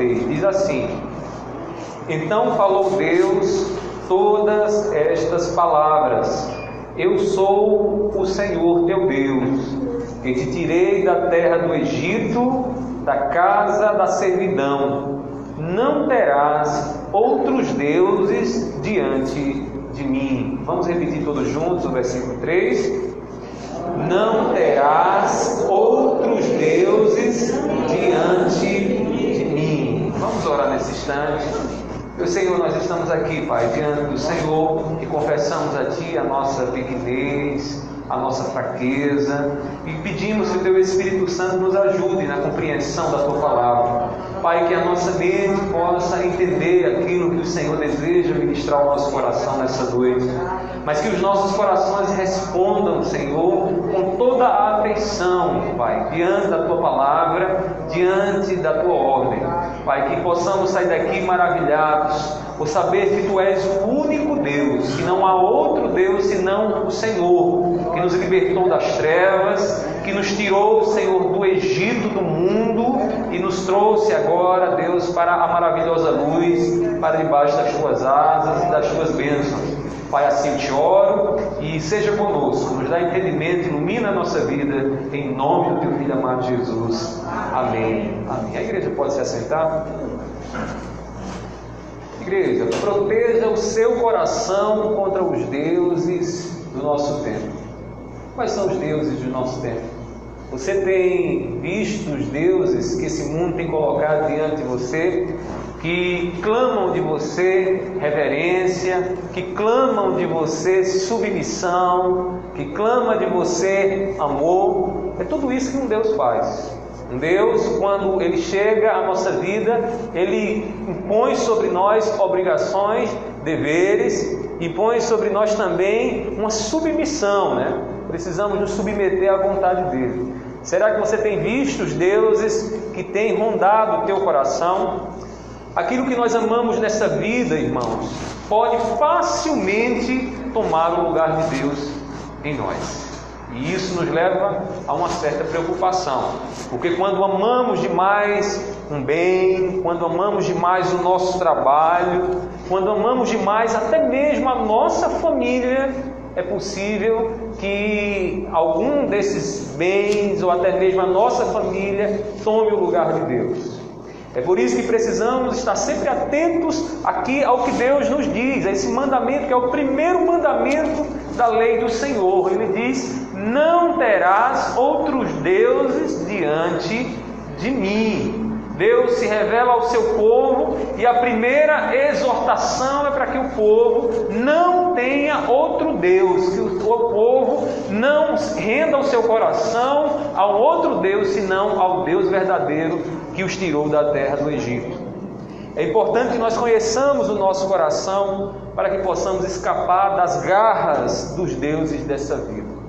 3, diz assim: Então falou Deus todas estas palavras: Eu sou o Senhor teu Deus, que te tirei da terra do Egito, da casa da servidão. Não terás outros deuses diante de mim. Vamos repetir todos juntos o versículo 3. Não terás outros deuses diante de mim. Vamos orar nesse instante. Meu Senhor, nós estamos aqui, Pai, diante do Senhor e confessamos a Ti a nossa pequenez, a nossa fraqueza, e pedimos que o Teu Espírito Santo nos ajude na compreensão da Tua Palavra. Pai, que a nossa mente possa entender aquilo que o Senhor deseja ministrar ao nosso coração nessa noite, mas que os nossos corações respondam, Senhor, com toda a atenção, Pai, diante da Tua Palavra, diante da Tua ordem. Pai, que possamos sair daqui maravilhados por saber que Tu és o único Deus, que não há outro Deus senão o Senhor, que nos libertou das trevas, que nos tirou, Senhor, do Egito, do mundo, e nos trouxe agora, Deus, para a maravilhosa luz, para debaixo das Tuas asas e das Tuas bênçãos. Pai, assim Te oro, e seja conosco, nos dá entendimento, ilumina a nossa vida, em nome do Teu Filho amado Jesus. Amém. Amém. A igreja pode se assentar? Igreja, proteja o seu coração contra os deuses do nosso tempo. Quais são os deuses do nosso tempo? Você tem visto os deuses que esse mundo tem colocado diante de você, que clamam de você reverência, que clamam de você submissão, que clamam de você amor? É tudo isso que um Deus faz. Um Deus, quando Ele chega à nossa vida, Ele impõe sobre nós obrigações, deveres, impõe sobre nós também uma submissão, né? Precisamos nos submeter à vontade dEle. Será que você tem visto os deuses que têm rondado o teu coração? Aquilo que nós amamos nessa vida, irmãos, pode facilmente tomar o lugar de Deus em nós. E isso nos leva a uma certa preocupação, porque quando amamos demais um bem, quando amamos demais o nosso trabalho, quando amamos demais até mesmo a nossa família, é possível que algum desses bens ou até mesmo a nossa família tome o lugar de Deus. É por isso que precisamos estar sempre atentos aqui ao que Deus nos diz, a esse mandamento que é o primeiro mandamento da lei do Senhor. Ele diz: não terás outros deuses diante de mim. Deus se revela ao seu povo e a primeira exortação é para que o povo não tenha outro Deus, que o povo não renda o seu coração a um outro Deus, senão ao Deus verdadeiro que os tirou da terra do Egito. É importante que nós conheçamos o nosso coração para que possamos escapar das garras dos deuses dessa vida.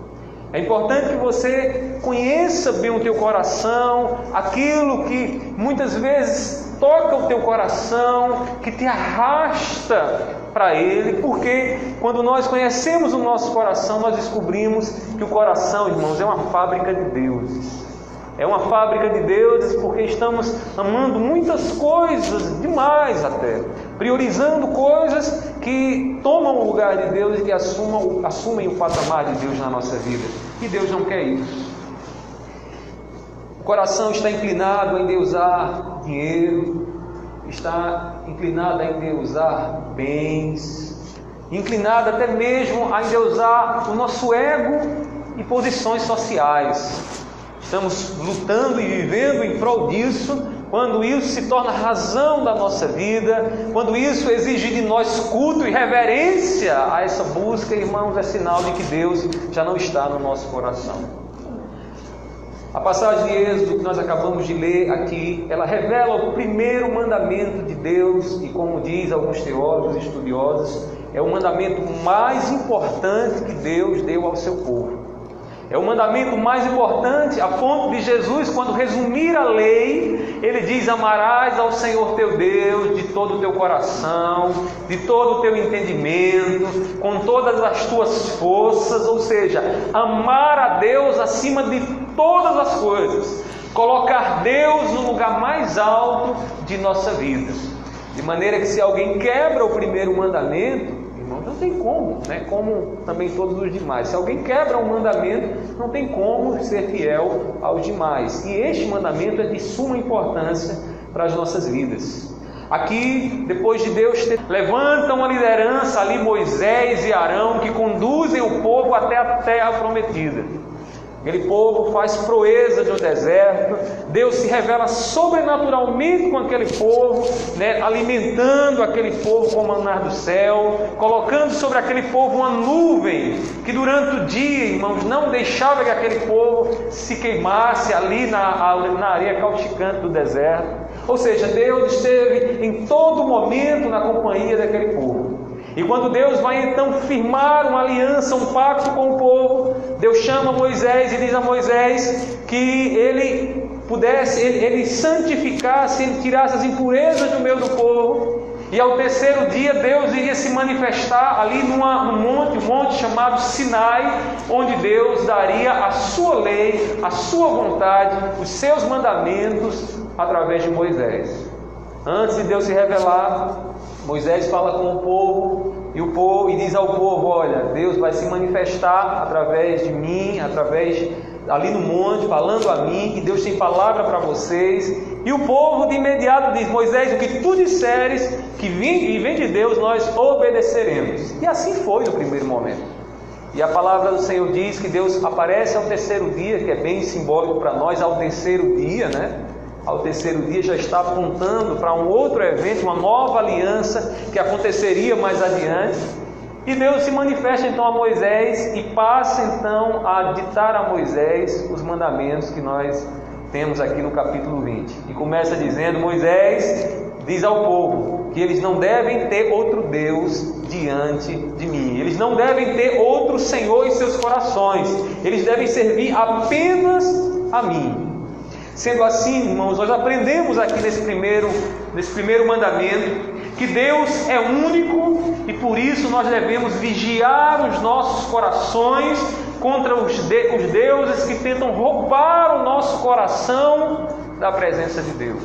É importante que você conheça bem o teu coração, aquilo que muitas vezes toca o teu coração, que te arrasta para Ele, porque quando nós conhecemos o nosso coração, nós descobrimos que o coração, irmãos, é uma fábrica de deuses. É uma fábrica de deuses porque estamos amando muitas coisas, demais até, priorizando coisas que tomam o lugar de Deus e que assumem o patamar de Deus na nossa vida. E Deus não quer isso. O coração está inclinado a endeusar dinheiro, está inclinado a endeusar bens, inclinado até mesmo a endeusar o nosso ego e posições sociais. Estamos lutando e vivendo em prol disso, quando isso se torna razão da nossa vida, quando isso exige de nós culto e reverência a essa busca, irmãos, é sinal de que Deus já não está no nosso coração. A passagem de Êxodo que nós acabamos de ler aqui, ela revela o primeiro mandamento de Deus, e como diz alguns teólogos e estudiosos, é o mandamento mais importante que Deus deu ao seu povo. É o mandamento mais importante, a ponto de Jesus, quando resumir a lei, Ele diz: amarás ao Senhor teu Deus de todo o teu coração, de todo o teu entendimento, com todas as tuas forças. Ou seja, amar a Deus acima de todas as coisas. colocar Deus no lugar mais alto de nossa vida. De maneira que se alguém quebra o primeiro mandamento, irmãos, não tem como, né? Como também todos os demais. Se alguém quebra um mandamento, não tem como ser fiel aos demais. E este mandamento é de suma importância para as nossas vidas. Aqui, depois de Deus levanta uma liderança ali, Moisés e Arão, que conduzem o povo até a terra prometida. Aquele povo faz proeza no deserto. Deus se revela sobrenaturalmente com aquele povo, né, alimentando aquele povo com o maná do céu, colocando sobre aquele povo uma nuvem que durante o dia, irmãos, não deixava que aquele povo se queimasse ali na areia causticante do deserto. Ou seja, Deus esteve em todo momento na companhia daquele povo. E quando Deus vai então firmar uma aliança, um pacto com o povo, Deus chama Moisés e diz a Moisés que ele santificasse, ele tirasse as impurezas do meio do povo. E ao terceiro dia Deus iria se manifestar ali num monte chamado Sinai, onde Deus daria a sua lei, a sua vontade, os seus mandamentos através de Moisés. Antes de Deus se revelar, Moisés fala com o povo e diz ao povo: olha, Deus vai se manifestar através de mim, ali no monte, falando a mim, que Deus tem palavra para vocês. E o povo de imediato diz: Moisés, o que tu disseres que vem de Deus, nós obedeceremos. E assim foi no primeiro momento. E a palavra do Senhor diz que Deus aparece ao terceiro dia, que é bem simbólico para nós, ao terceiro dia, né? Ao terceiro dia já está apontando para um outro evento, uma nova aliança que aconteceria mais adiante. E Deus se manifesta então a Moisés e passa então a ditar a Moisés os mandamentos que nós temos aqui no capítulo 20. E começa dizendo: Moisés diz ao povo que eles não devem ter outro Deus diante de mim. Eles não devem ter outro Senhor em seus corações. Eles devem servir apenas a mim. Sendo assim, irmãos, nós aprendemos aqui nesse primeiro mandamento que Deus é único e por isso nós devemos vigiar os nossos corações contra os deuses que tentam roubar o nosso coração da presença de Deus.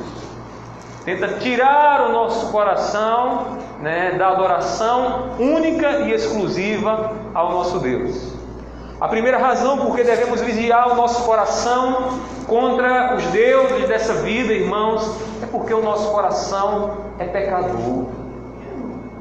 Tenta tirar o nosso coração, né, da adoração única e exclusiva ao nosso Deus. A primeira razão por que devemos vigiar o nosso coração contra os deuses dessa vida, irmãos, é porque o nosso coração é pecador.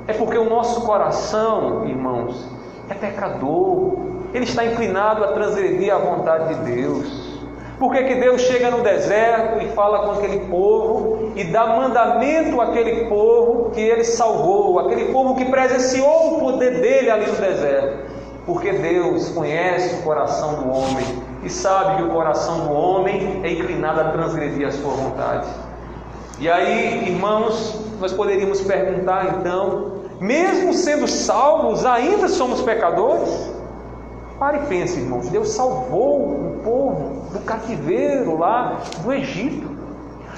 É porque o nosso coração, irmãos, é pecador. Ele está inclinado a transgredir a vontade de Deus. Por que Deus chega no deserto e fala com aquele povo e dá mandamento àquele povo que ele salvou, aquele povo que presenciou o poder dele ali no deserto? Porque Deus conhece o coração do homem e sabe que o coração do homem é inclinado a transgredir a sua vontade. E aí, irmãos, nós poderíamos perguntar então: mesmo sendo salvos, ainda somos pecadores? Pare e pense, irmãos. Deus salvou o povo do cativeiro lá do Egito.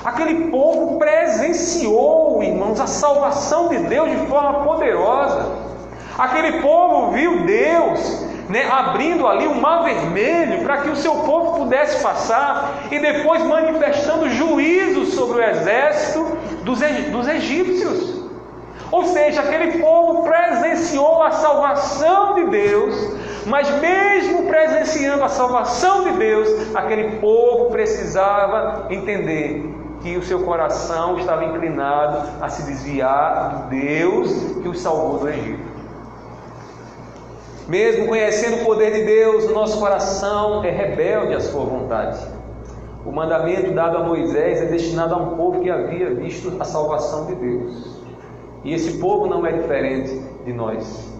Aquele povo presenciou, irmãos, a salvação de Deus de forma poderosa. Aquele povo viu Deus, né, abrindo ali o mar vermelho para que o seu povo pudesse passar e depois manifestando juízo sobre o exército dos egípcios. Ou seja, aquele povo presenciou a salvação de Deus, mas mesmo presenciando a salvação de Deus, aquele povo precisava entender que o seu coração estava inclinado a se desviar do Deus que os salvou do Egito. Mesmo conhecendo o poder de Deus, o nosso coração é rebelde à sua vontade. O mandamento dado a Moisés é destinado a um povo que havia visto a salvação de Deus. E esse povo não é diferente de nós.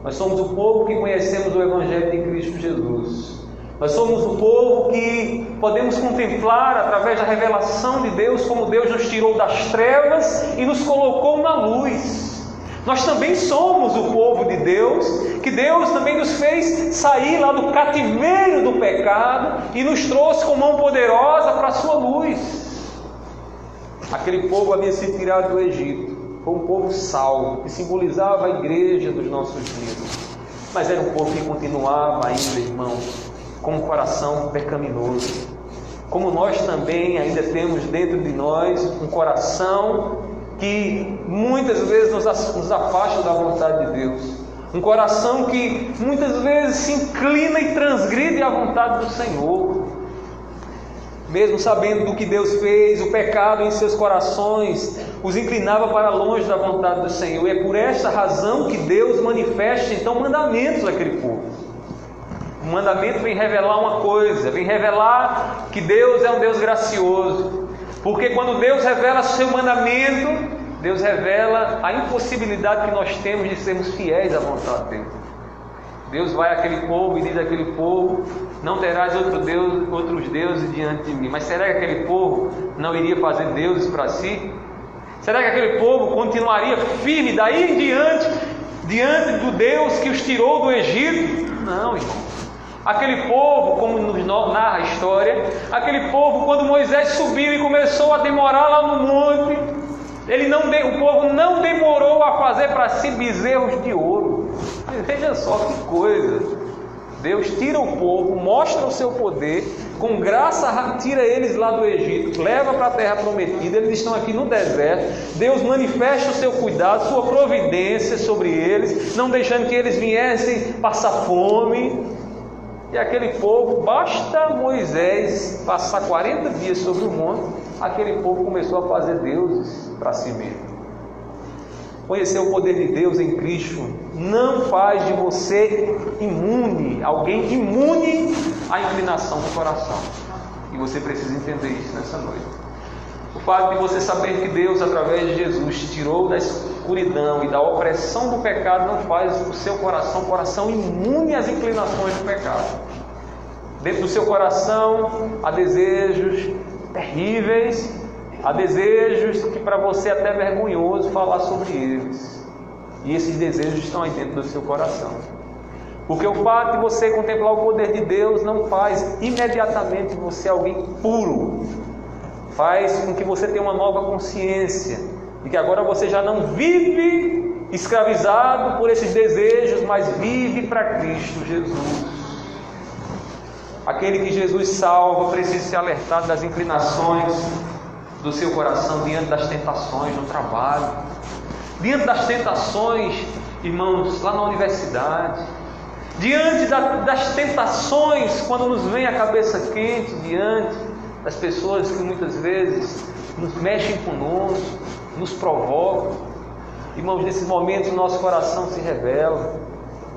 Nós somos o povo que conhecemos o Evangelho de Cristo Jesus. Nós somos o povo que podemos contemplar através da revelação de Deus como Deus nos tirou das trevas e nos colocou na luz. Nós também somos o povo de Deus, que Deus também nos fez sair lá do cativeiro do pecado e nos trouxe com mão poderosa para a sua luz. Aquele povo havia se tirado do Egito, foi um povo salvo, que simbolizava a igreja dos nossos dias. Mas era um povo que continuava ainda, irmãos, com um coração pecaminoso. como nós também ainda temos dentro de nós um coração que muitas vezes nos afasta da vontade de Deus. Um coração que muitas vezes se inclina e transgride a vontade do Senhor. Mesmo sabendo do que Deus fez, o pecado em seus corações os inclinava para longe da vontade do Senhor. E é por esta razão que Deus manifesta então mandamentos àquele povo. O mandamento vem revelar uma coisa, vem revelar que Deus é um Deus gracioso. Porque quando Deus revela seu mandamento, Deus revela a impossibilidade que nós temos de sermos fiéis à vontade dele. Deus vai àquele povo e diz àquele povo: não terás outros deuses diante de mim. Mas será que aquele povo não iria fazer deuses para si? Será que aquele povo continuaria firme daí em diante do Deus que os tirou do Egito? Não, irmão. Aquele povo, como nos narra a história, aquele povo, quando Moisés subiu e começou a demorar lá no monte, o povo não demorou a fazer para si bezerros de ouro. Veja só que coisa. Deus tira o povo, mostra o seu poder, com graça tira eles lá do Egito, leva para a terra prometida. Eles estão aqui no deserto. Deus manifesta o seu cuidado, sua providência sobre eles, não deixando que eles viessem passar fome. E aquele povo, basta Moisés passar 40 dias sobre o monte, aquele povo começou a fazer deuses para si mesmo. Conhecer o poder de Deus em Cristo não faz de você alguém imune à inclinação do coração. E você precisa entender isso nessa noite. O fato de você saber que Deus, através de Jesus, te tirou da escuridão e da opressão do pecado, não faz o seu coração imune às inclinações do pecado. Dentro do seu coração há desejos terríveis, há desejos que para você é até vergonhoso falar sobre eles. E esses desejos estão aí dentro do seu coração. Porque o fato de você contemplar o poder de Deus não faz imediatamente você alguém puro. Faz com que você tenha uma nova consciência de que agora você já não vive escravizado por esses desejos, mas vive para Cristo Jesus. Aquele que Jesus salva precisa ser alertado das inclinações do seu coração diante das tentações no trabalho, diante das tentações, irmãos, lá na universidade, diante das tentações quando nos vem a cabeça quente, diante das pessoas que muitas vezes nos mexem conosco, nos provocam. Irmãos, nesses momentos o nosso coração se revela.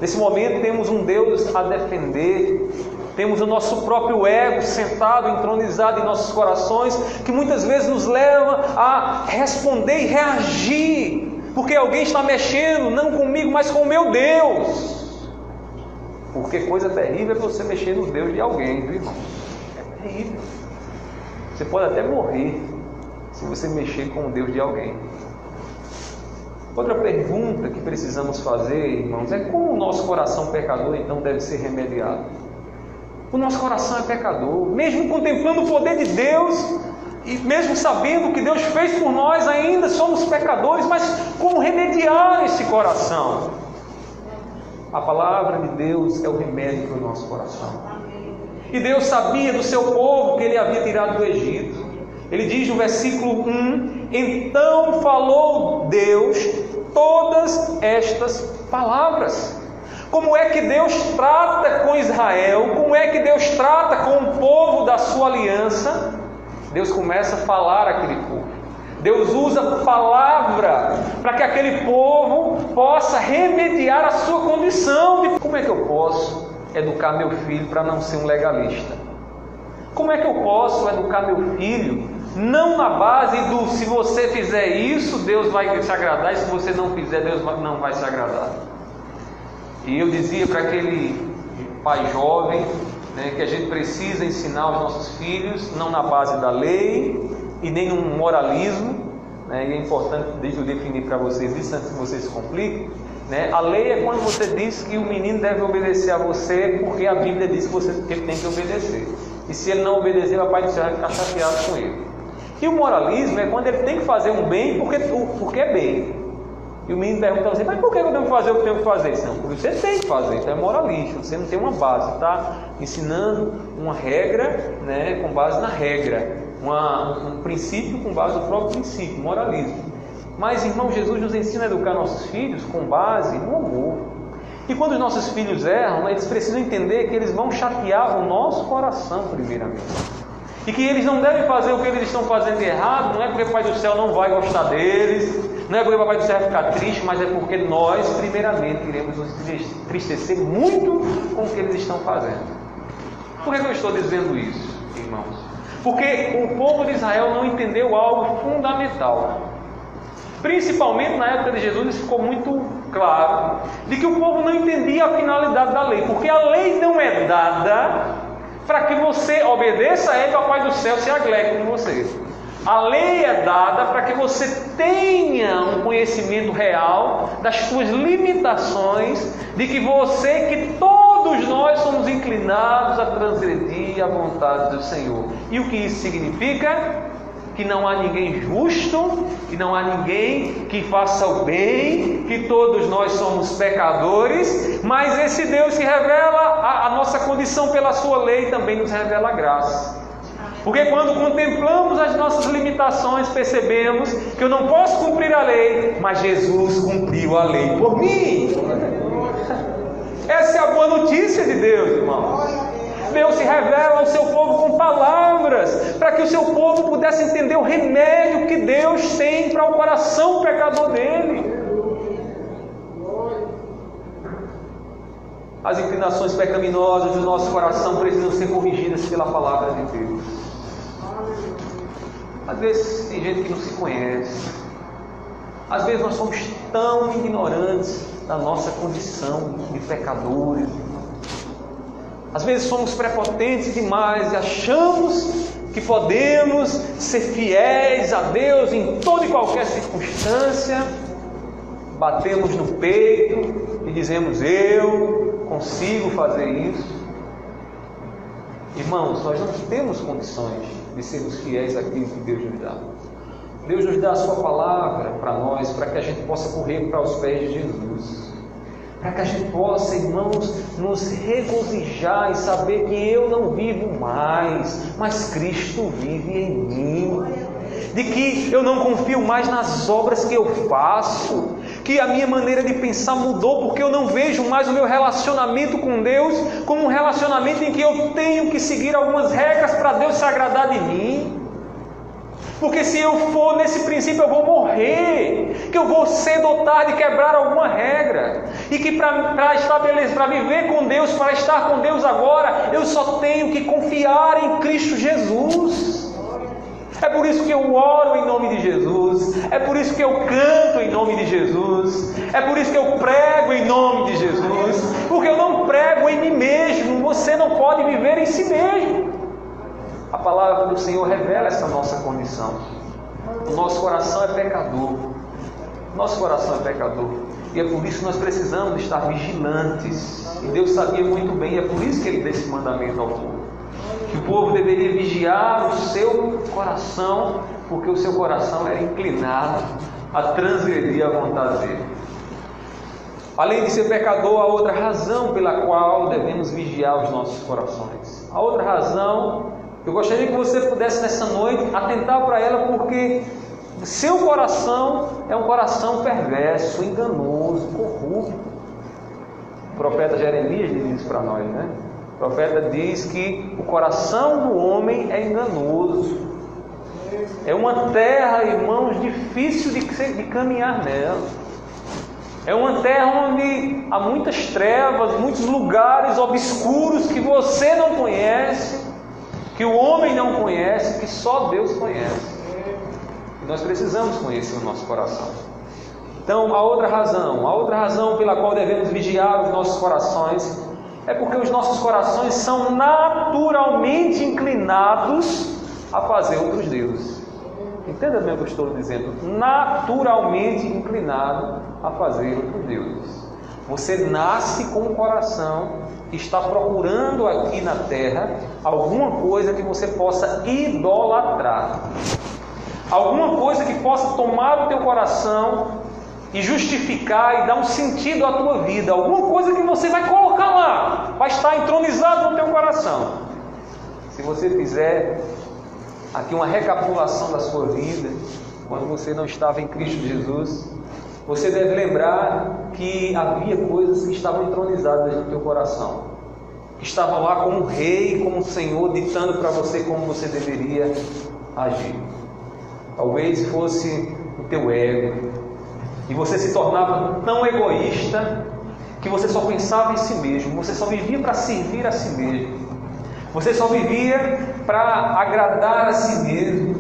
Nesse momento temos um Deus a defender, temos o nosso próprio ego sentado, entronizado em nossos corações, que muitas vezes nos leva a responder e reagir, porque alguém está mexendo, não comigo, mas com o meu Deus. Porque coisa terrível é você mexer no Deus de alguém, viu, irmão? É terrível. Você pode até morrer se você mexer com o Deus de alguém. Outra pergunta que precisamos fazer, irmãos, é como o nosso coração pecador então deve ser remediado. O nosso coração é pecador, mesmo contemplando o poder de Deus e mesmo sabendo o que Deus fez por nós, ainda somos pecadores, mas como remediar esse coração? A palavra de Deus é o remédio para o nosso coração. E Deus sabia do seu povo que Ele havia tirado do Egito. Ele diz no versículo 1: então falou Deus todas estas palavras. Como é que Deus trata com Israel? Como é que Deus trata com o povo da sua aliança? Deus começa a falar àquele povo. Deus usa a palavra para que aquele povo possa remediar a sua condição. Como é que eu posso educar meu filho para não ser um legalista? Como é que eu posso educar meu filho não na base do se você fizer isso, Deus vai se agradar, e se você não fizer, Deus não vai se agradar? E eu dizia para aquele pai jovem, que a gente precisa ensinar os nossos filhos não na base da lei e nem num moralismo, e é importante eu definir para vocês isso antes que vocês se compliquem. A lei é quando você diz que o menino deve obedecer a você porque a Bíblia diz que ele tem que obedecer, e se ele não obedecer, o Pai do Céu vai ficar chateado com ele. E o moralismo é quando ele tem que fazer um bem porque é bem. E o menino pergunta assim, mas por que eu tenho que fazer o que tenho que fazer? Não, porque você tem que fazer, então é moralista, você não tem uma base, está ensinando uma regra, né, com base na regra, um princípio com base no próprio princípio, moralismo. Mas, irmão, Jesus nos ensina a educar nossos filhos com base no amor. E quando os nossos filhos erram, eles precisam entender que eles vão chatear o nosso coração primeiramente. E que eles não devem fazer o que eles estão fazendo de errado, não é porque o Pai do Céu não vai gostar deles, não é porque o Papai do Céu vai ficar triste, mas é porque nós, primeiramente, iremos nos entristecer muito com o que eles estão fazendo. Por que eu estou dizendo isso, irmãos? Porque o povo de Israel não entendeu algo fundamental. Principalmente na época de Jesus, isso ficou muito claro, de que o povo não entendia a finalidade da lei, porque a lei não é dada para que você obedeça a ela e o Papai do Céu se aglegue com você. A lei é dada para que você tenha um conhecimento real das suas limitações, de que você, que todos nós somos inclinados a transgredir a vontade do Senhor. E o que isso significa? Que não há ninguém justo, que não há ninguém que faça o bem, que todos nós somos pecadores, mas esse Deus que revela a nossa condição pela sua lei também nos revela a graça. Porque quando contemplamos as nossas limitações, percebemos que eu não posso cumprir a lei, mas Jesus cumpriu a lei por mim. Essa é a boa notícia de Deus, irmão. Deus se revela ao seu povo com palavras, para que o seu povo pudesse entender o remédio que Deus tem para o coração pecador dele. As inclinações pecaminosas do nosso coração precisam ser corrigidas pela palavra de Deus. Às vezes tem gente que não se conhece. Às vezes nós somos tão ignorantes da nossa condição de pecadores. Às vezes somos prepotentes demais e achamos que podemos ser fiéis a Deus em toda e qualquer circunstância. Batemos no peito e dizemos, eu consigo fazer isso. Irmãos, nós não temos condições de sermos fiéis àquilo que Deus nos dá. Deus nos dá a sua palavra para nós, para que a gente possa correr para os pés de Jesus. Para que a gente possa, irmãos, nos regozijar e saber que eu não vivo mais, mas Cristo vive em mim. De que eu não confio mais nas obras que eu faço, que a minha maneira de pensar mudou, porque eu não vejo mais o meu relacionamento com Deus como um relacionamento em que eu tenho que seguir algumas regras para Deus se agradar de mim. Porque se eu for nesse princípio eu vou morrer, que eu vou cedo ou tarde quebrar alguma regra, e que para estabelecer, para viver com Deus, para estar com Deus agora, eu só tenho que confiar em Cristo Jesus. É por isso que eu oro em nome de Jesus, é por isso que eu canto em nome de Jesus, é por isso que eu prego em nome de Jesus, porque eu não prego em mim mesmo, você não pode viver em si mesmo. A palavra do Senhor revela essa nossa condição. O nosso coração é pecador. Nosso coração é pecador. E é por isso que nós precisamos estar vigilantes. E Deus sabia muito bem, é por isso que Ele deu esse mandamento ao povo. Que o povo deveria vigiar o seu coração, porque o seu coração era inclinado a transgredir a vontade dEle. Além de ser pecador, há outra razão pela qual devemos vigiar os nossos corações. A outra razão, eu gostaria que você pudesse nessa noite atentar para ela, porque seu coração é um coração perverso, enganoso, corrupto. O profeta Jeremias diz isso para nós, né? O profeta diz que o coração do homem é enganoso. É uma terra, irmãos, difícil de caminhar nela. É uma terra onde há muitas trevas, muitos lugares obscuros que você não conhece, que o homem não conhece, que só Deus conhece. E nós precisamos conhecer o nosso coração. Então, a outra razão pela qual devemos vigiar os nossos corações, é porque os nossos corações são naturalmente inclinados a fazer outros deuses. Entenda bem o que eu estou dizendo. Naturalmente inclinado a fazer outros deuses. Você nasce com um coração que está procurando aqui na terra alguma coisa que você possa idolatrar. Alguma coisa que possa tomar o teu coração e justificar e dar um sentido à tua vida, alguma coisa que você vai colocar lá, vai estar entronizado no teu coração. Se você fizer aqui uma recapitulação da sua vida, quando você não estava em Cristo Jesus, você deve lembrar que havia coisas que estavam entronizadas no teu coração, que estavam lá como rei, como Senhor, ditando para você como você deveria agir. Talvez fosse o teu ego, e você se tornava tão egoísta que você só pensava em si mesmo, você só vivia para servir a si mesmo, você só vivia para agradar a si mesmo,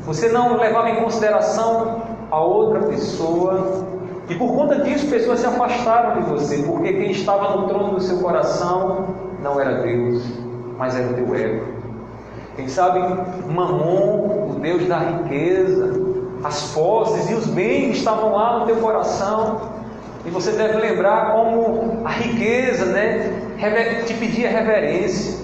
você não levava em consideração a outra pessoa, e por conta disso pessoas se afastaram de você, porque quem estava no trono do seu coração não era Deus, mas era o teu ego. Quem sabe Mamon, o Deus da riqueza, as posses e os bens estavam lá no teu coração, e você deve lembrar como a riqueza, te pedia reverência,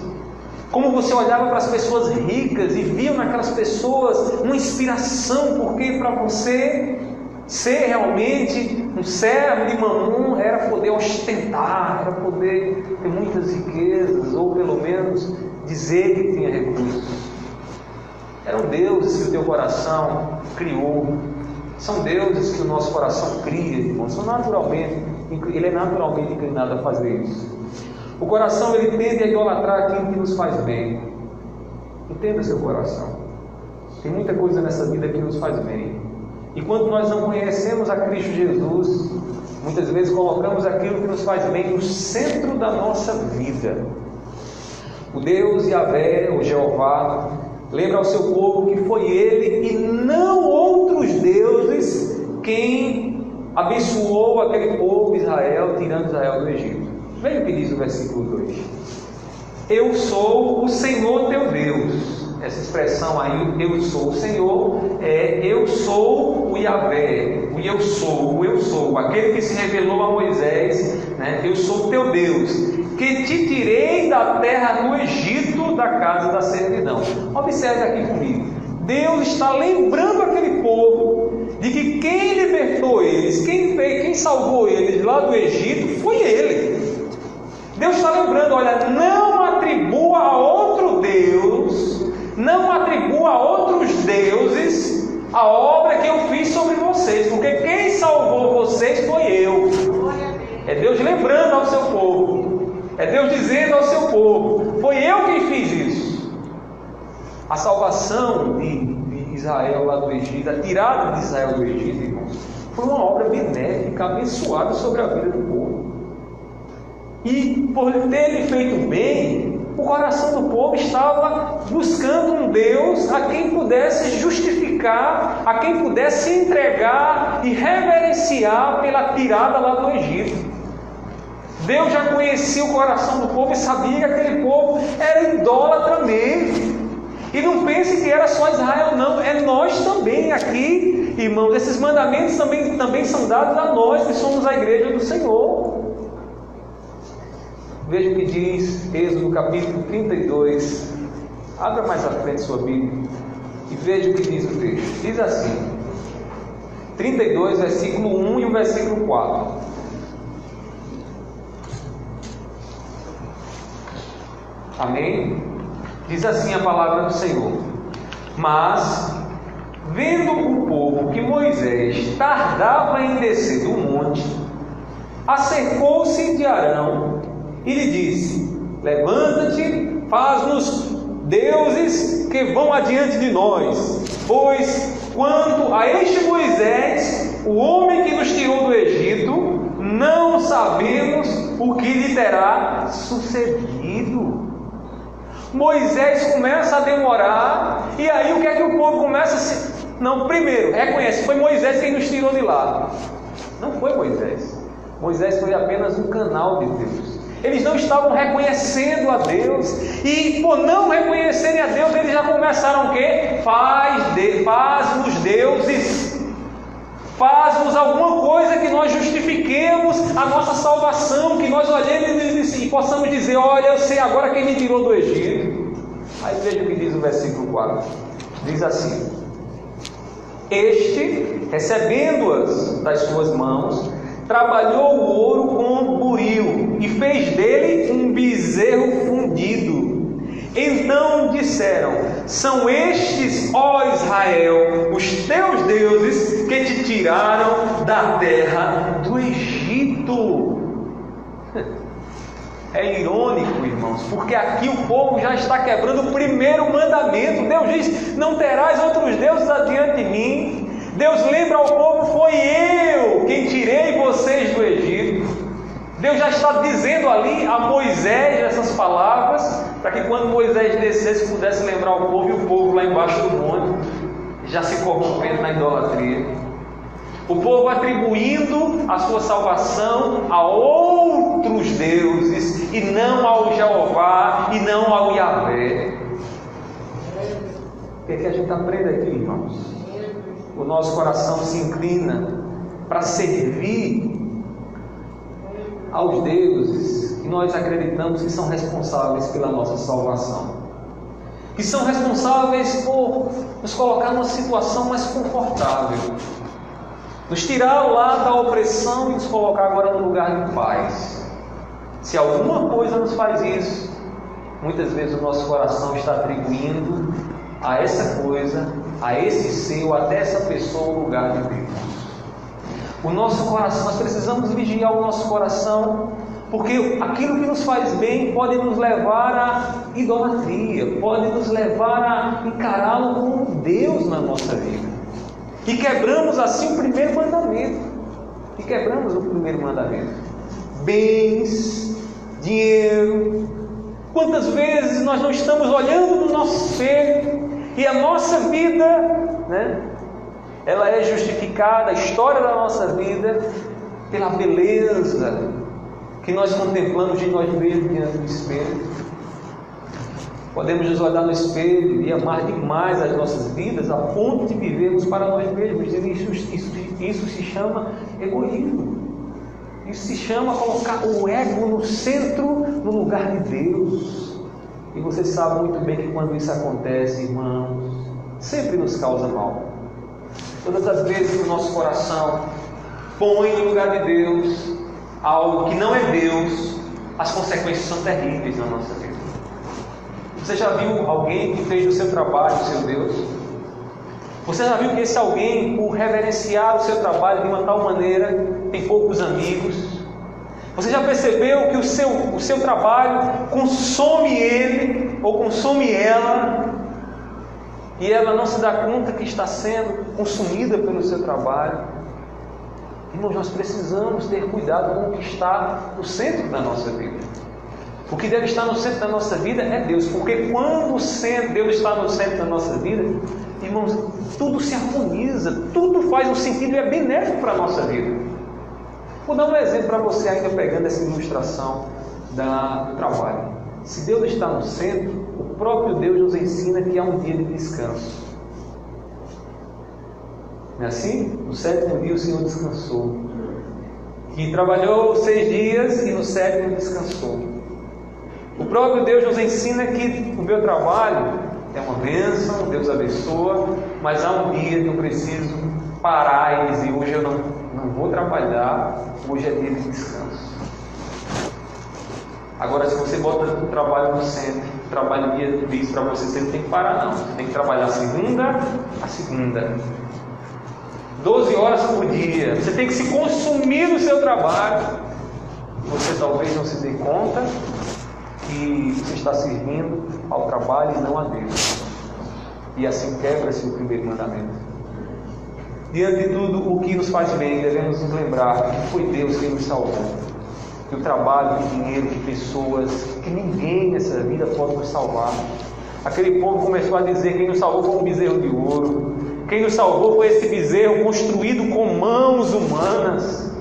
como você olhava para as pessoas ricas e via naquelas pessoas uma inspiração, porque para você ser realmente um servo de Mamon era poder ostentar, era poder ter muitas riquezas, ou pelo menos dizer que tinha recursos. Eram deuses que o teu coração criou, são deuses que o nosso coração cria, irmãos. Ele é naturalmente inclinado a fazer isso. O coração ele tende a idolatrar aquilo que nos faz bem. Entenda seu coração. Tem muita coisa nessa vida que nos faz bem. E quando nós não conhecemos a Cristo Jesus, muitas vezes colocamos aquilo que nos faz bem no centro da nossa vida. O Deus Yahvé, o Jeová, lembra ao seu povo que foi Ele e não outros deuses quem abençoou aquele povo Israel, tirando Israel do Egito. Veja o que diz o versículo 2. Eu sou o Senhor teu Deus. Essa expressão aí, eu sou o Senhor, eu sou o Yahvé, o eu sou, aquele que se revelou a Moisés, eu sou o teu Deus, que te tirei da terra do Egito, da casa da servidão. Observe aqui comigo, Deus está lembrando aquele povo de que quem libertou eles, quem salvou eles lá do Egito foi Ele. Deus está lembrando, olha, não atribua a outro Deus, não atribua a outros deuses a obra que eu fiz sobre vocês, porque quem salvou vocês foi eu. É Deus lembrando ao seu povo, é Deus dizendo ao seu povo, foi eu quem fiz isso. A salvação de Israel lá do Egito, a tirada de Israel do Egito, irmãos, foi uma obra benéfica, abençoada sobre a vida do povo. E por ter feito bem, o coração do povo estava buscando um Deus a quem pudesse justificar, a quem pudesse entregar e reverenciar pela tirada lá do Egito. Deus já conhecia o coração do povo e sabia que aquele povo era idólatra mesmo. E não pense que era só Israel, não, é nós também aqui, irmãos. Esses mandamentos também são dados a nós que somos a igreja do Senhor. Veja o que diz Êxodo capítulo 32. Abra mais à frente sua Bíblia e veja o que diz o texto. Diz assim, 32, versículo 1 e o versículo 4. Amém? Diz assim a palavra do Senhor: Mas, vendo o povo que Moisés tardava em descer do monte, acercou-se de Arão e lhe disse: Levanta-te, faz-nos deuses que vão adiante de nós, pois quanto a este Moisés, o homem que nos tirou do Egito, não sabemos o que lhe terá sucedido. Moisés começa a demorar, e aí o que é que o povo começa a se... Não, primeiro, reconhece, foi Moisés quem nos tirou de lá. Não foi Moisés. Moisés foi apenas um canal de Deus. Eles não estavam reconhecendo a Deus, e por não reconhecerem a Deus, eles já começaram o quê? Faz-nos deuses, faz-nos alguma coisa que nós justifiquemos a nossa salvação, que nós olhemos e possamos dizer: olha, eu sei agora quem me tirou do Egito. Aí veja o que diz o versículo 4, diz assim: Este, recebendo-as das suas mãos, trabalhou o ouro com buril e fez dele um bezerro fundido. Então disseram: são estes, ó Israel, os teus deuses que te tiraram da terra do Egito. É irônico, irmãos, porque aqui o povo já está quebrando o primeiro mandamento. Deus diz: não terás outros deuses adiante de mim. Deus lembra ao povo: foi eu quem tirei vocês do Egito. Deus já está dizendo ali a Moisés essas palavras, para que quando Moisés descesse pudesse lembrar o povo, e o povo lá embaixo do monte já se corrompendo na idolatria. O povo atribuindo a sua salvação a outros deuses, e não ao Jeová, e não ao Yahvé. O que é que a gente aprende aqui, irmãos? O nosso coração se inclina para servir aos deuses que nós acreditamos que são responsáveis pela nossa salvação, que são responsáveis por nos colocar numa situação mais confortável, nos tirar lá da opressão e nos colocar agora no lugar de paz. Se alguma coisa nos faz isso, muitas vezes o nosso coração está atribuindo a essa coisa, a esse ser ou até essa pessoa o lugar de Deus. O nosso coração, nós precisamos vigiar o nosso coração, porque aquilo que nos faz bem pode nos levar à idolatria, pode nos levar a encará-lo como Deus na nossa vida. E quebramos assim o primeiro mandamento. Bens, dinheiro. Quantas vezes nós não estamos olhando no nosso espelho e a nossa vida, ela é justificada, a história da nossa vida, pela beleza que nós contemplamos de nós mesmos diante do espelho. Podemos nos olhar no espelho e amar demais as nossas vidas a ponto de vivermos para nós mesmos. Isso se chama egoísmo. Isso se chama colocar o ego no centro, no lugar de Deus. E você sabe muito bem que quando isso acontece, irmãos, sempre nos causa mal. Todas as vezes que o nosso coração põe no lugar de Deus algo que não é Deus, as consequências são terríveis na nossa vida. Você já viu alguém que fez do seu trabalho o seu Deus? Você já viu que esse alguém, por reverenciar o seu trabalho de uma tal maneira, tem poucos amigos? Você já percebeu que o seu trabalho consome ele ou consome ela, e ela não se dá conta que está sendo consumida pelo seu trabalho? Irmãos, nós precisamos ter cuidado com o que está no centro da nossa vida. O que deve estar no centro da nossa vida é Deus, porque quando Deus está no centro da nossa vida, irmãos, tudo se harmoniza, tudo faz um sentido e é benéfico para a nossa vida. Vou dar um exemplo para você, ainda pegando essa ilustração do trabalho. Se Deus está no centro, o próprio Deus nos ensina que há um dia de descanso. Não é assim? No 7º dia o Senhor descansou. Que trabalhou 6 dias e no 7º descansou. O próprio Deus nos ensina que o meu trabalho é uma bênção, Deus abençoa, mas há um dia que eu preciso parar e dizer: hoje eu não vou trabalhar, hoje é dia de descanso. Agora, se você bota o trabalho no centro, o trabalho dia diz para você não tem que parar não, você tem que trabalhar segunda a segunda, 12 horas por dia, você tem que se consumir no seu trabalho. Você talvez não se dê conta que você está servindo ao trabalho e não a Deus, e assim quebra-se o primeiro mandamento. Diante de tudo o que nos faz bem, devemos nos lembrar que foi Deus quem nos salvou, que o trabalho, que dinheiro, que pessoas, que ninguém nessa vida pode nos salvar. Aquele povo começou a dizer: quem nos salvou foi um bezerro de ouro, quem nos salvou foi esse bezerro construído com mãos humanas.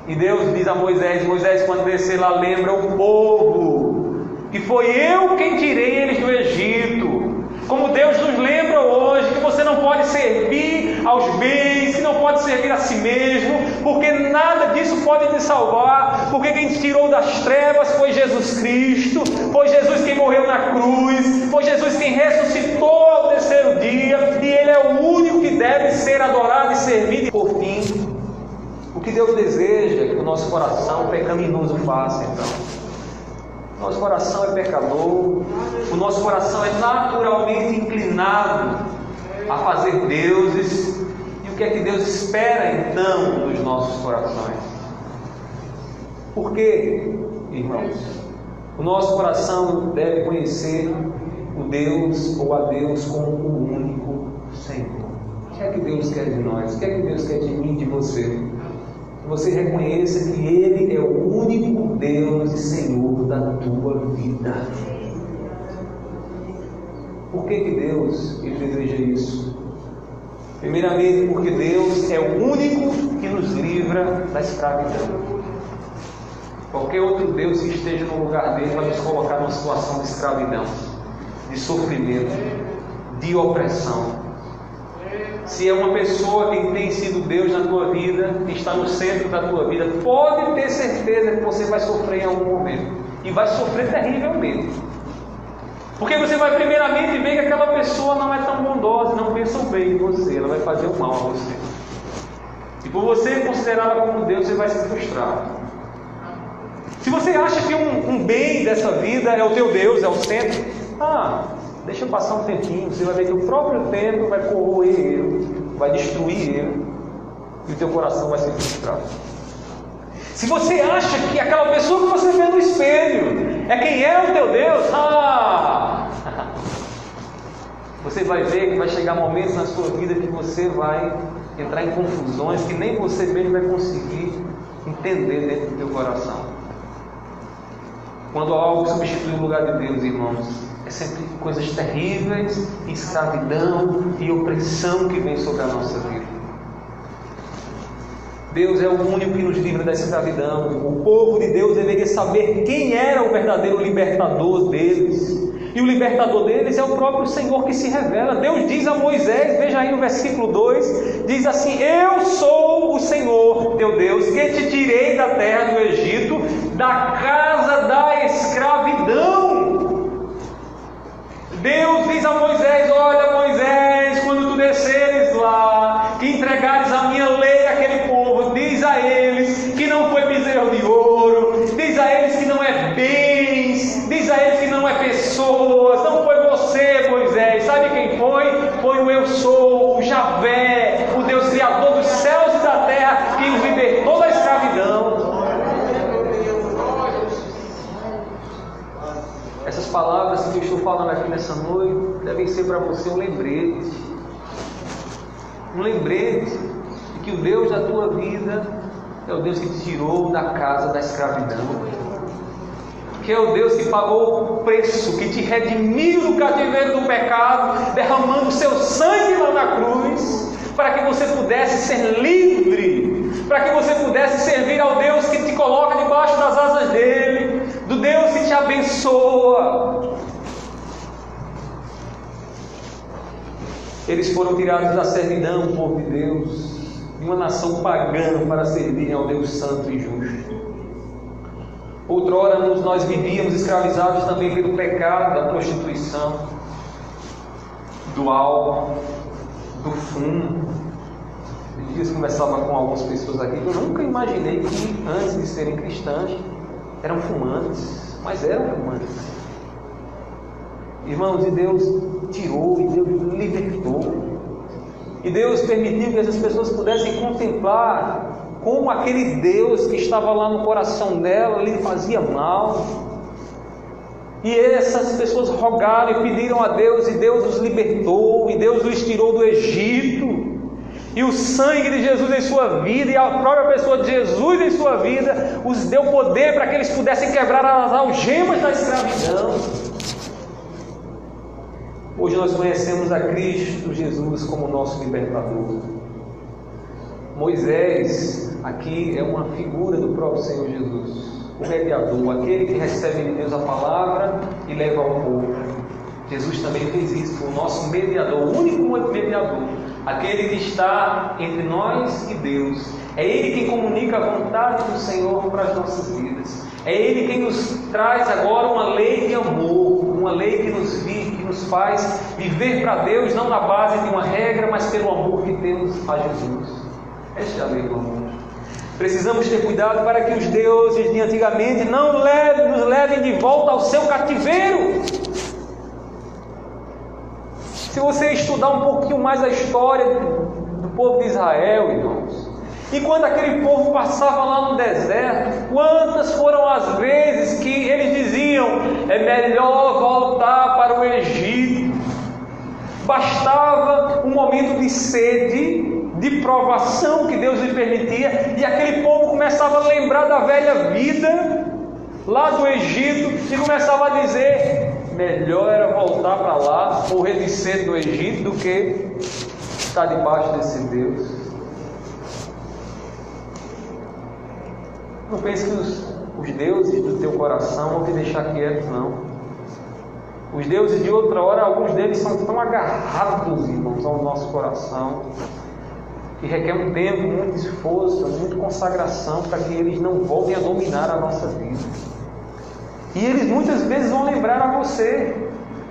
E Deus diz a Moisés: Moisés, quando descer lá, lembra o povo que foi eu quem tirei eles do Egito. Como Deus nos lembra hoje que você não pode servir aos bens, que não pode servir a si mesmo, porque nada disso pode te salvar, porque quem te tirou das trevas foi Jesus Cristo, foi Jesus quem morreu na cruz, foi Jesus quem ressuscitou ao terceiro dia, e Ele é o único que deve ser adorado e servido. Por fim, o que Deus deseja que o nosso coração pecaminoso faça, então. Nosso coração é pecador, o nosso coração é naturalmente inclinado a fazer deuses. E o que é que Deus espera então dos nossos corações? Por quê, irmãos? O nosso coração deve conhecer o Deus ou a Deus como o único Senhor. O que é que Deus quer de nós? O que é que Deus quer de mim e de você? Que você reconheça que Ele é o único Deus e Senhor da tua vida. Por que Deus deseja isso? Primeiramente, porque Deus é o único que nos livra da escravidão. Qualquer outro Deus que esteja no lugar dele vai nos colocar numa situação de escravidão, de sofrimento, de opressão. Se é uma pessoa que tem sido Deus na tua vida, que está no centro da tua vida, pode ter certeza que você vai sofrer em algum momento. E vai sofrer terrivelmente. Porque você vai primeiramente ver que aquela pessoa não é tão bondosa, não pensa o bem em você, ela vai fazer o mal a você. E por você considerá-la como Deus, você vai se frustrar. Se você acha que um bem dessa vida é o teu Deus, é o centro, deixa eu passar um tempinho, você vai ver que o próprio tempo vai corroer ele, vai destruir ele, e o teu coração vai se frustrar. Se você acha que aquela pessoa que você vê no espelho é quem é o teu Deus, você vai ver que vai chegar momentos na sua vida que você vai entrar em confusões que nem você mesmo vai conseguir entender dentro do teu coração. Quando algo substitui o lugar de Deus, irmãos, é sempre coisas terríveis, escravidão e opressão que vem sobre a nossa vida. Deus é o único que nos livra da escravidão. O povo de Deus deveria saber quem era o verdadeiro libertador deles. E o libertador deles é o próprio Senhor que se revela. Deus diz a Moisés, veja aí no versículo 2, diz assim: eu sou o Senhor teu Deus, que te tirei da terra do Egito, da casa da escravidão. Deus diz a Moisés: olha Moisés, quando tu desceres lá, que entregares a minha lei àquele povo, diz a eles que não foi bezerro de ouro, diz a eles que não é bens, diz a eles que não é pessoas, não foi você Moisés, sabe quem foi? Foi o eu sou, o Javé, o Deus criador dos céus e da terra, que nos libertou da escravidão. Essas palavras que eu estou falando aqui nessa noite devem ser para você um lembrete de que o Deus da tua vida é o Deus que te tirou da casa da escravidão, que é o Deus que pagou o preço, que te redimiu do cativeiro do pecado, derramando o seu sangue lá na cruz, para que você pudesse ser livre, para que você pudesse servir ao Deus que te coloca debaixo das asas dele, do Deus que te abençoa. Eles foram tirados da servidão, o povo de Deus, de uma nação pagã, para servirem ao Deus santo e justo. Outrora nós vivíamos escravizados também pelo pecado da prostituição, do álcool, do fumo. Esses dias conversava com algumas pessoas aqui que eu nunca imaginei que antes de serem cristãs eram fumantes, mas eram fumantes. Irmãos, e Deus tirou, e Deus libertou, e Deus permitiu que essas pessoas pudessem contemplar como aquele Deus que estava lá no coração dela lhe fazia mal. E essas pessoas rogaram e pediram a Deus, e Deus os libertou, e Deus os tirou do Egito. E o sangue de Jesus em sua vida, e a própria pessoa de Jesus em sua vida, os deu poder para que eles pudessem quebrar as algemas da escravidão. Hoje nós conhecemos a Cristo Jesus como nosso libertador. Moisés aqui é uma figura do próprio Senhor Jesus, o mediador, aquele que recebe de Deus a palavra e leva ao povo. Jesus também fez isso, foi o nosso mediador, o único mediador, aquele que está entre nós e Deus. É Ele quem comunica a vontade do Senhor para as nossas vidas. É Ele quem nos traz agora uma lei de amor, uma lei que nos faz viver para Deus, não na base de uma regra, mas pelo amor que temos a Jesus. Esta é a lei do amor. Precisamos ter cuidado para que os deuses de antigamente não nos levem de volta ao seu cativeiro. Se você estudar um pouquinho mais a história do povo de Israel, irmãos, e quando aquele povo passava lá no deserto, quantas foram as vezes que eles diziam: é melhor voltar para o Egito. Bastava um momento de sede, de provação que Deus lhe permitia, e aquele povo começava a lembrar da velha vida lá do Egito e começava a dizer: melhor era voltar para lá, morrer de sede no Egito, do que estar debaixo desse Deus. Não pense que os deuses do teu coração vão te deixar quieto, não. Os deuses de outra hora, alguns deles são tão agarrados, irmãos, ao nosso coração, que requer um tempo, muito esforço, muita consagração para que eles não voltem a dominar a nossa vida. E eles muitas vezes vão lembrar a você,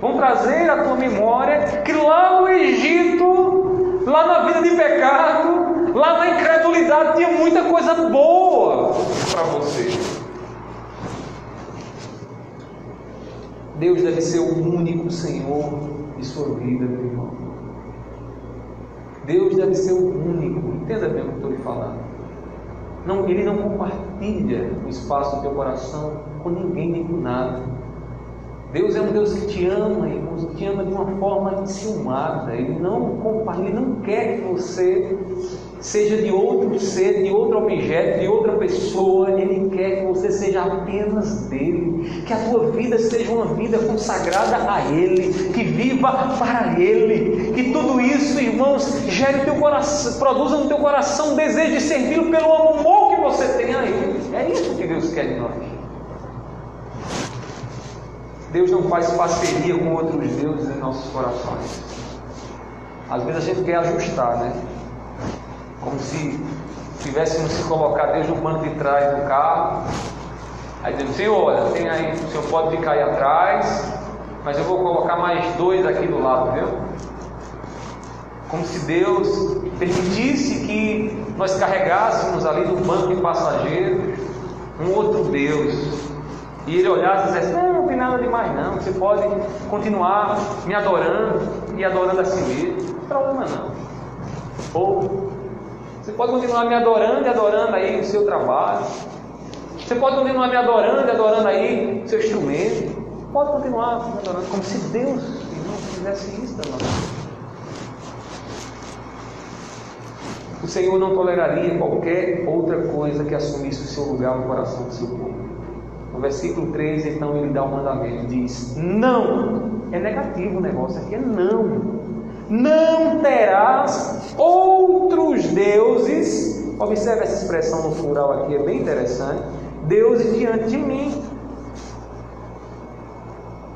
vão trazer à tua memória que lá no Egito, lá na vida de pecado, lá na incredulidade, tinha muita coisa boa para você. Deus deve ser o único Senhor de sua vida, meu irmão. Deus deve ser o único. Entenda bem o que eu estou lhe falando. Não, Ele não compartilha o espaço do teu coração com ninguém nem com nada. Deus é um Deus que te ama, irmãos, te ama de uma forma enciumada. Ele não quer que você seja de outro ser, de outro objeto, de outra pessoa. Ele quer que você seja apenas dele, que a tua vida seja uma vida consagrada a Ele, que viva para Ele, que tudo isso, irmãos, gere no teu coração, produza no teu coração um desejo de servi-lo pelo amor que você tem a Ele. É isso que Deus quer de nós. Deus não faz parceria com outros deuses em nossos corações. Às vezes a gente quer ajustar, né? Como se tivéssemos que colocar Deus no banco de trás do carro. Aí dizendo: Senhor, olha, tem aí, o Senhor pode ficar aí atrás, mas eu vou colocar mais 2 aqui do lado, viu? Como se Deus permitisse que nós carregássemos ali no banco de passageiros um outro Deus. E Ele olhasse e dissesse: não tem nada demais não, você pode continuar me adorando e adorando a si mesmo, não tem problema não. Ou você pode continuar me adorando e adorando aí o seu trabalho. Você pode continuar me adorando e adorando aí o seu instrumento. Pode continuar me adorando, como se Deus não fizesse isso da nossa vida. O Senhor não toleraria qualquer outra coisa que assumisse o seu lugar no coração do seu povo. No versículo 3, então, ele dá um mandamento, diz: não, é negativo o negócio aqui, é não. Não terás outros deuses. Observe essa expressão no plural aqui, é bem interessante. Deuses diante de mim.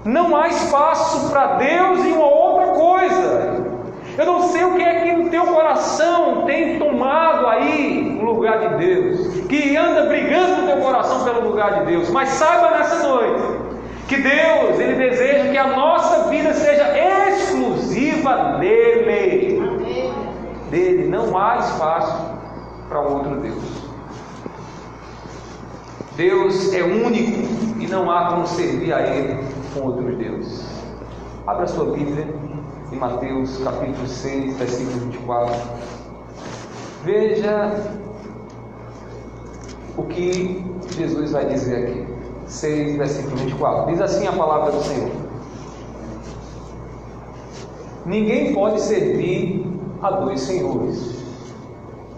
Não há espaço para Deus em uma outra coisa. Eu não sei o que é que no teu coração tem tomado aí o lugar de Deus, que anda brigando no teu coração pelo lugar de Deus, mas saiba nessa noite que Deus, Ele deseja que a nossa vida seja exclusiva dEle. Amém. Dele, não há espaço para um outro Deus. Deus é único e não há como servir a Ele com outros deuses. Abra a sua Bíblia em Mateus capítulo 6, versículo 24. Veja o que Jesus vai dizer aqui. 6, versículo 24. Diz assim a palavra do Senhor: ninguém pode servir a 2 senhores.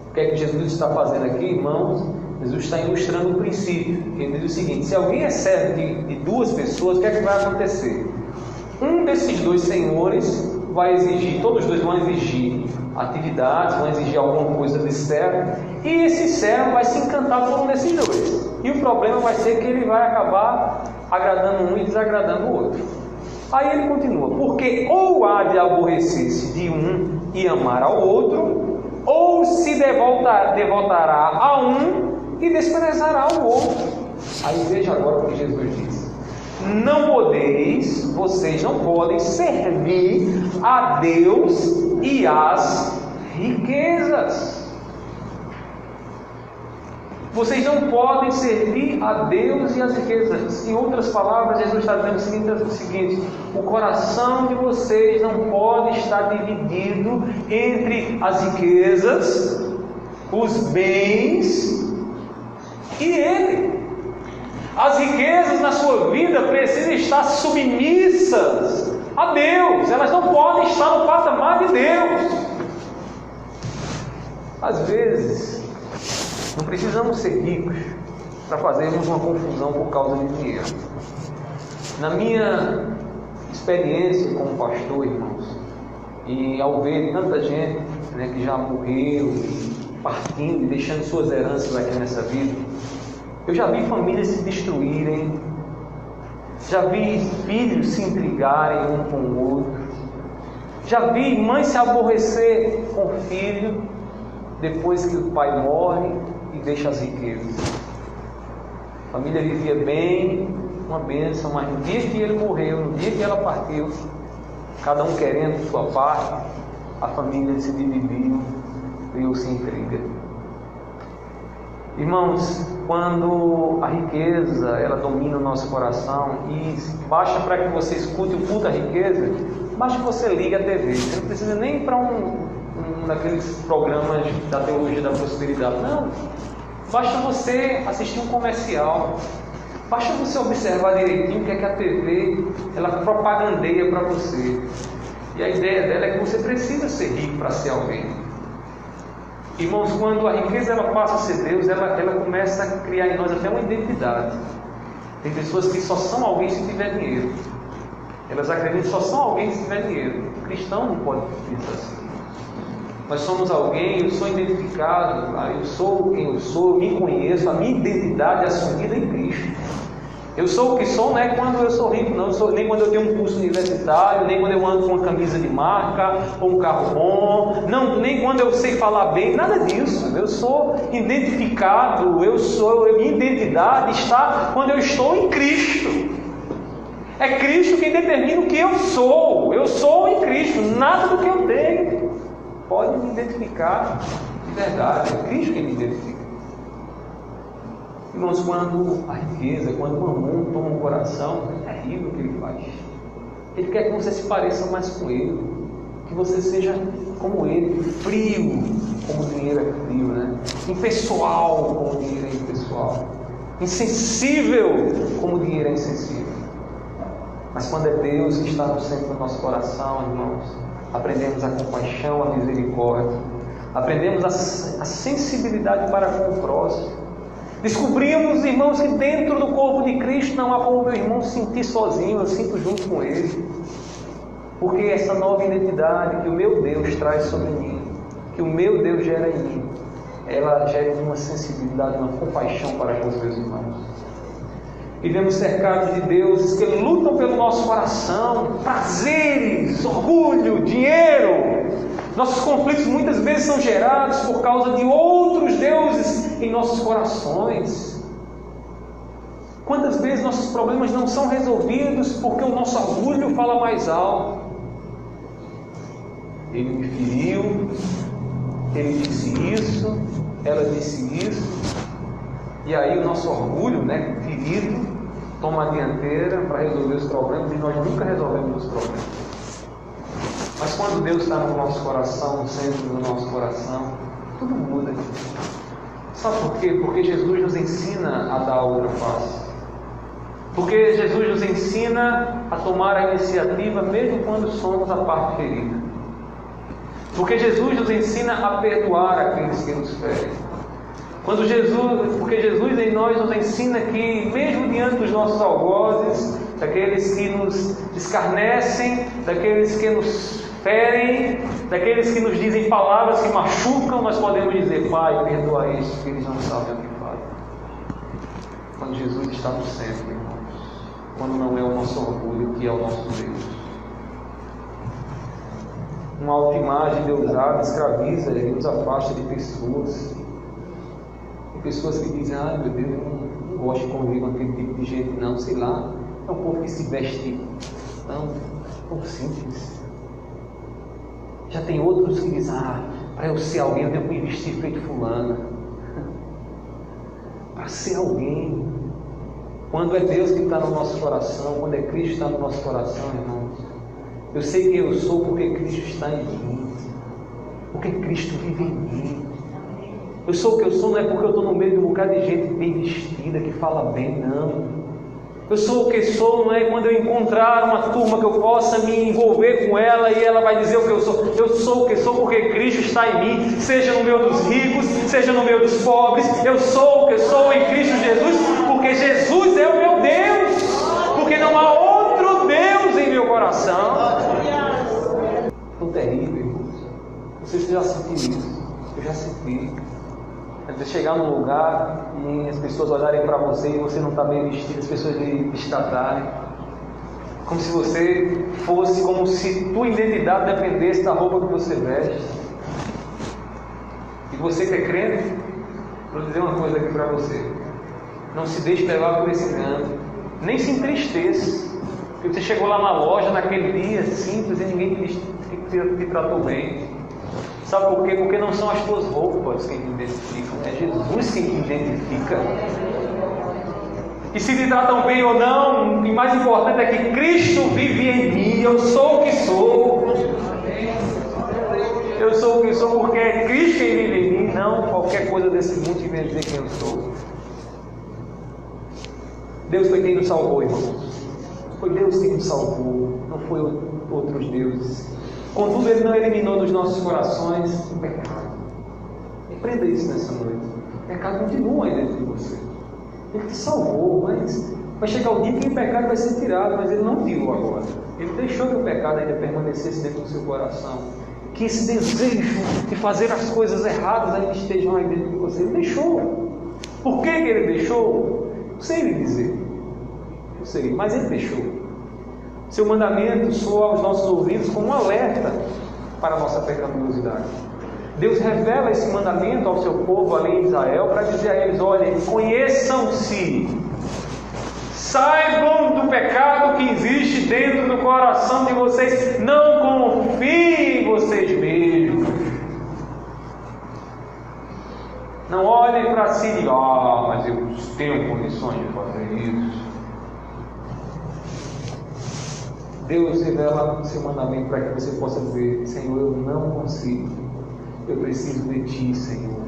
O que é que Jesus está fazendo aqui, irmãos? Jesus está ilustrando um princípio. Ele diz o seguinte: se alguém é servo de 2 pessoas, o que é que vai acontecer? Um desses 2 senhores vai exigir, todos os 2 vão exigir atividades, vão exigir alguma coisa desse servo, e esse servo vai se encantar por um desses 2. E o problema vai ser que ele vai acabar agradando um e desagradando o outro. Aí ele continua: porque ou há de aborrecer-se de um e amar ao outro, ou se devotará a um e desprezará o outro. Aí veja agora o que Jesus diz: vocês não podem servir a Deus e às riquezas. Vocês não podem servir a Deus e as riquezas. Em outras palavras, Jesus está dizendo o seguinte: o coração de vocês não pode estar dividido entre as riquezas, os bens e Ele. As riquezas na sua vida precisam estar submissas a Deus. Elas não podem estar no patamar de Deus. Às vezes, não precisamos ser ricos para fazermos uma confusão por causa de dinheiro. Na minha experiência como pastor, irmãos, e ao ver tanta gente, né, que já morreu, partindo e deixando suas heranças aqui nessa vida, eu já vi famílias se destruírem, já vi filhos se intrigarem um com o outro, já vi mãe se aborrecer com o filho depois que o pai morre e deixa as riquezas. A família vivia bem, uma bênção, mas no dia que ele morreu, no dia que ela partiu, cada um querendo sua parte, a família se dividiu, criou-se intriga. Irmãos, quando a riqueza ela domina o nosso coração, e basta para que você escute o culto da riqueza, basta que você ligue a TV. Você não precisa nem ir para um daqueles programas da teologia da prosperidade. Não. Basta você assistir um comercial. Basta você observar direitinho o que é que a TV ela propagandeia para você. E a ideia dela é que você precisa ser rico para ser alguém. Irmãos, quando a riqueza ela passa a ser Deus, ela começa a criar em nós até uma identidade. Tem pessoas que só são alguém se tiver dinheiro. Elas acreditam que só são alguém se tiver dinheiro. O cristão não pode pensar assim. Nós somos alguém, eu sou identificado, eu sou quem eu sou, eu me conheço, a minha identidade é assumida em Cristo. Eu sou o que sou, não é quando eu sou rico, não. Nem quando eu tenho um curso universitário, nem quando eu ando com uma camisa de marca, ou um carro bom, não, nem quando eu sei falar bem, nada disso. Eu sou identificado, minha identidade está quando eu estou em Cristo. É Cristo quem determina o que eu sou. Eu sou em Cristo, nada do que eu tenho pode me identificar de verdade. É Cristo quem me identifica. Irmãos, quando a riqueza, quando o mamão toma o coração, é terrível o que ele faz. Ele quer que você se pareça mais com ele, que você seja como ele, frio, como o dinheiro é frio, né? Impessoal, como o dinheiro é impessoal, insensível, como o dinheiro é insensível. Mas quando é Deus que está no centro do nosso coração, irmãos, aprendemos a compaixão, a misericórdia, aprendemos a sensibilidade para com o próximo. Descobrimos, irmãos, que dentro do corpo de Cristo não há como meu irmão se sentir sozinho, eu sinto junto com ele. Porque essa nova identidade que o meu Deus traz sobre mim, que o meu Deus gera em mim, ela gera uma sensibilidade, uma compaixão para com os meus irmãos. Vivemos cercados de deuses que lutam pelo nosso coração, prazeres, orgulho, dinheiro. Nossos conflitos muitas vezes são gerados por causa de outros deuses em nossos corações. Quantas vezes nossos problemas não são resolvidos porque o nosso orgulho fala mais alto? Ele me feriu, ele disse isso, ela disse isso. E aí o nosso orgulho, ferido, toma a dianteira para resolver os problemas, e nós nunca resolvemos os problemas. Mas quando Deus está no nosso coração, no centro do nosso coração, tudo muda. Sabe por quê? Porque Jesus nos ensina a dar a outra face. Porque Jesus nos ensina a tomar a iniciativa mesmo quando somos a parte ferida. Porque Jesus nos ensina a perdoar aqueles que nos ferem. Porque Jesus em nós nos ensina que, mesmo diante dos nossos algozes, daqueles que nos escarnecem, daqueles que nos ferem, daqueles que nos dizem palavras que machucam, nós podemos dizer: Pai, perdoa eles, que eles não sabem o que fazem. Quando Jesus está no centro, irmãos, quando não é o nosso orgulho que é o nosso Deus. Uma autoimagem deusada escraviza e nos afasta de pessoas. Tem pessoas que dizem: ah, meu Deus, eu não gosto de conviver com aquele tipo de gente, não, sei lá. É um povo que se veste tão simples. Já tem outros que dizem: ah, para eu ser alguém eu tenho que me vestir feito fulana. Para ser alguém, quando é Deus que está no nosso coração, quando é Cristo que está no nosso coração, irmãos, eu sei quem eu sou porque Cristo está em mim, porque Cristo vive em mim. Eu sou o que eu sou não é porque eu estou no meio de um bocado de gente bem vestida, que fala bem, não. Eu sou o que sou não é quando eu encontrar uma turma que eu possa me envolver com ela e ela vai dizer o que eu sou. Eu sou o que sou porque Cristo está em mim, seja no meio dos ricos, seja no meio dos pobres. Eu sou o que sou em Cristo Jesus, porque Jesus é o meu Deus, porque não há outro Deus em meu coração. Tão terrível, irmãos. Não sei se já sentiram isso. Eu já senti. Você chegar num lugar e as pessoas olharem para você e você não está bem vestido, as pessoas lhe destratarem, como se você fosse, como se tua identidade dependesse da roupa que você veste. E você que é crente, vou dizer uma coisa aqui para você: não se deixe levar por esse engano, nem se entristeça, porque você chegou lá na loja naquele dia simples e ninguém te tratou bem. Sabe por quê? Porque não são as tuas roupas quem te identificam, é Jesus quem te identifica. E se te tratam bem ou não, o mais importante é que Cristo vive em mim. Eu sou o que sou. Eu sou o que sou porque é Cristo quem vive em mim, não qualquer coisa desse mundo que venha dizer quem eu sou. Deus foi quem nos salvou, irmãos. Foi Deus quem nos salvou, não foi outros deuses. Contudo, Ele não eliminou dos nossos corações o pecado. Aprenda isso nessa noite. O pecado continua aí dentro de você. Ele te salvou, mas vai chegar o dia que o pecado vai ser tirado, mas Ele não tirou agora. Ele deixou que o pecado ainda permanecesse dentro do seu coração. Que esse desejo de fazer as coisas erradas ainda estejam aí dentro de você. Ele deixou. Por que Ele deixou? Não sei lhe dizer. Não sei, mas Ele deixou. Seu mandamento soa aos nossos ouvidos como um alerta para a nossa pecaminosidade. Deus revela esse mandamento ao seu povo ali em Israel para dizer a eles: olhem, conheçam-se, saibam do pecado que existe dentro do coração de vocês, não confiem em vocês mesmos. Não olhem para si e digam: ah, mas eu tenho condições de fazer isso. Deus revela o seu mandamento para que você possa dizer: Senhor, eu não consigo, eu preciso de Ti, Senhor.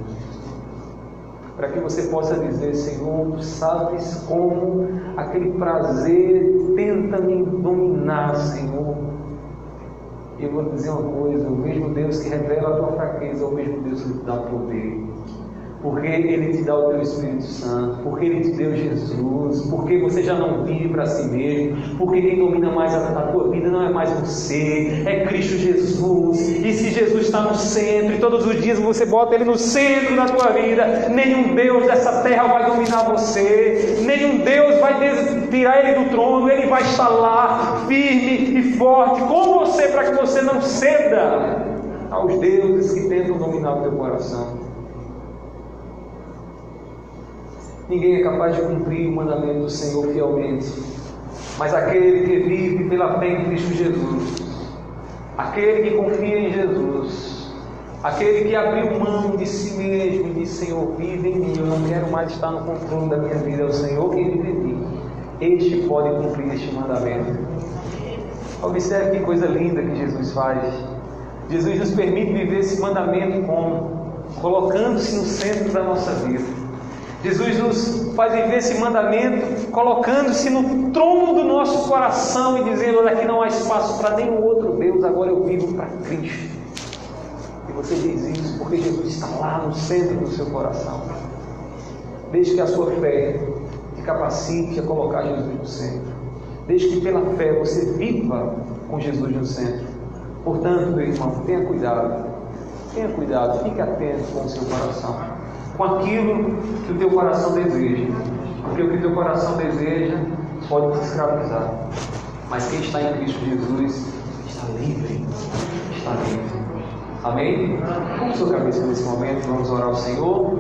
Para que você possa dizer: Senhor, Tu sabes como aquele prazer tenta me dominar, Senhor. E eu vou dizer uma coisa: o mesmo Deus que revela a tua fraqueza é o mesmo Deus que te dá poder. Porque Ele te dá o teu Espírito Santo, porque Ele te deu Jesus, porque você já não vive para si mesmo, porque quem domina mais a tua vida não é mais você, é Cristo Jesus. E se Jesus está no centro, e todos os dias você bota Ele no centro da tua vida, nenhum Deus dessa terra vai dominar você, nenhum Deus vai tirar Ele do trono. Ele vai estar lá, firme e forte com você, para que você não ceda aos deuses que tentam dominar o teu coração. Ninguém é capaz de cumprir o mandamento do Senhor fielmente, mas aquele que vive pela fé em Cristo Jesus, aquele que confia em Jesus, aquele que abriu mão de si mesmo e disse: Senhor, vive em mim, eu não quero mais estar no controle da minha vida, é o Senhor que vive em mim, este pode cumprir este mandamento. Observe que coisa linda que Jesus faz. Jesus nos permite viver esse mandamento como? Colocando-se no centro da nossa vida. Jesus nos faz viver esse mandamento colocando-se no trono do nosso coração e dizendo: olha, aqui não há espaço para nenhum outro Deus, agora eu vivo para Cristo. E você diz isso porque Jesus está lá no centro do seu coração. Desde que a sua fé te capacite a colocar Jesus no centro. Desde que pela fé você viva com Jesus no centro. Portanto, meu irmão, tenha cuidado, fique atento com o seu coração, com aquilo que o teu coração deseja, porque o que o teu coração deseja pode nos escravizar. Mas quem está em Cristo Jesus está livre. Está livre. Amém? Vamos sua cabeça nesse momento, vamos orar ao Senhor.